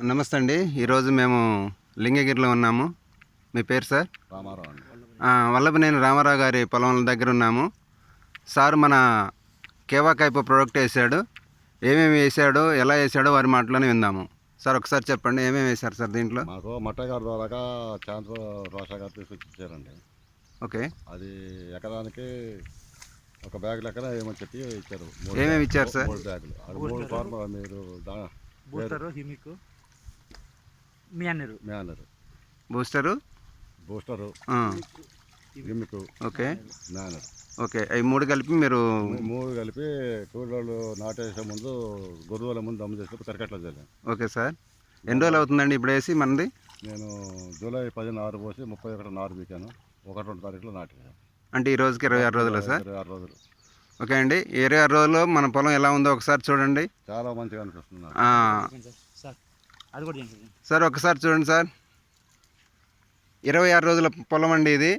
నమస్తే అండి. ఈరోజు మేము లింగగిరిలో ఉన్నాము. మీ పేరు సార్? రామారావు అండి. వల్లభనేని రామారావు గారి పొలం దగ్గర ఉన్నాము. సార్ మన కేవా కైపో ప్రోడక్ట్ వేసాడు. ఏమేమి వేసాడో, ఎలా వేసాడో వారి మాటలోనే విందాము. సార్ ఒకసారి చెప్పండి, ఏమేమి వేశారు సార్ దీంట్లో? మాకు మట్టయ్య గారి ద్వారా ఛాన్స్ రోషా గారు తీసుకొచ్చి ఇచ్చారండి. ఓకే, అది ఎకరానికి ఒక బ్యాగ్ లెక్కన ఏమని చెప్పి ఇచ్చారు. ఏమేమి ఇచ్చారు సార్? 3 బ్యాగులు. అది 3 ఫార్మ్ మీరు booster, gimmick, okay manner. Okay, అవి 3 కలిపి మీరు 3 కలిపి కూలీలు నాటేసే ముందు గొర్రెల ముందు దమ్ము చేసి కరికట్లో చల్లాను. ఓకే సార్, ఎన్ని రోజులు అవుతుందండి ఇప్పుడు వేసి మనది? నేను జూలై 10 నారు పోసి 31 నారు పీకాను. 1-2 తారీఖులో నాటాను. అంటే ఈ రోజుకి 26 రోజులు సార్? 26 రోజులు. ఓకే అండి, 26 రోజుల్లో మన పొలం ఎలా ఉందో ఒకసారి చూడండి. చాలా మంచిగా అనిపిస్తుంది సార్. ఒకసారి చూడండి సార్, 26 రోజుల పొలం అండి ఇది.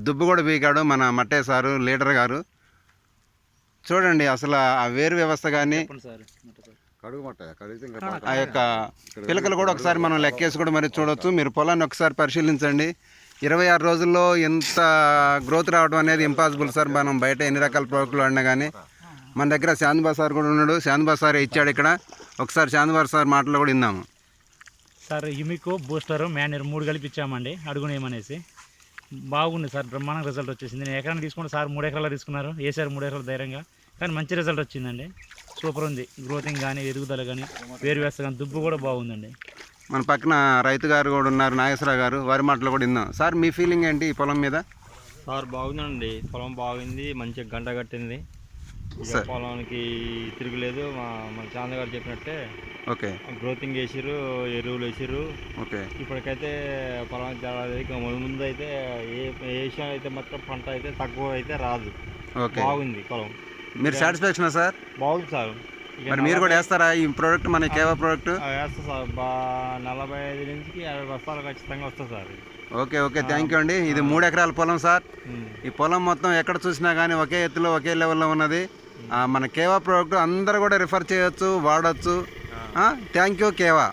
దుబ్బు కూడా పీకాడు మన మట్టే సారు, లీడర్ గారు. చూడండి అసలు ఆ వేరు వ్యవస్థ కానీ ఆ యొక్క పిలకలు కూడా ఒకసారి మనం లెక్కేసి కూడా మరి చూడవచ్చు. మీరు పొలాన్ని ఒకసారి పరిశీలించండి. 26 రోజుల్లో ఎంత గ్రోత్ రావడం అనేది ఇంపాసిబుల్ సార్. మనం బయట ఎన్ని రకాల ప్రోడక్ట్లు వాడినా కానీ. మన దగ్గర శాంతిబా సార్ కూడా ఉన్నాడు. శాంతిబా సార్ ఇచ్చాడు ఇక్కడ. ఒకసారి శాంతిబా సార్ మాటలు కూడా విందాము. సార్ హిమికో, బూస్టర్, మ్యానర్ 3 కలిపి ఇచ్చామండి అడుగునేమనేసి. బాగుంది సార్, బ్రహ్మాండంగా రిజల్ట్ వచ్చింది. నేను ఎకరాన్ని తీసుకుంటే సార్ 3 ఎకరాలు తీసుకున్నారు, వేసారు 3 ఎకరాలు ధైర్యంగా. కానీ మంచి రిజల్ట్ వచ్చిందండి, సూపర్ ఉంది. గ్రోతింగ్ కానీ, ఎదుగుదల కానీ, వేరు వేస్త కానీ, దుబ్బు కూడా బాగుందండి. మన పక్కన రైతు గారు కూడా ఉన్నారు, నాగేశ్వరరావు గారు. వారి మాటలు కూడా విందాం. సార్ మీ ఫీలింగ్ ఏంటి ఈ పొలం మీద? సార్ బాగుందండి, పొలం బాగుంది, మంచిగా గంట కట్టింది. పొలానికి తిరుగులేదు. మన చాంద గారు చెప్పినట్టే ఓకే, గ్రోతింగ్ వేసిర్రు, ఎరువులు వేసిర్రు. ఓకే, ఇప్పటికైతే పొలానికి చాలా ముందు అయితే ఏ విషయం అయితే మాత్రం పంట అయితే తక్కువ అయితే రాదు. ఓకే, బాగుంది పొలం. మీరు సాటిస్ఫాక్షన్ సార్? బాగుంది సార్. మరి మీరు కూడా వేస్తారా ఈ ప్రోడక్ట్, మన కేవా ప్రోడక్ట్? వేస్తా సార్. 45 నుంచి 50 బస్తాలు ఖచ్చితంగా వస్తుంది sir. Okay, okay, thank you అండి. ఇది 3 ఎకరాల పొలం సార్. ఈ పొలం మొత్తం ఎక్కడ చూసినా కానీ ఒకే ఎత్తులో, ఒకే లెవెల్లో ఉన్నది. మన కేవా ప్రోడక్ట్ అందరూ కూడా రిఫర్ చేయొచ్చు, వాడచ్చు. Thank you కేవా.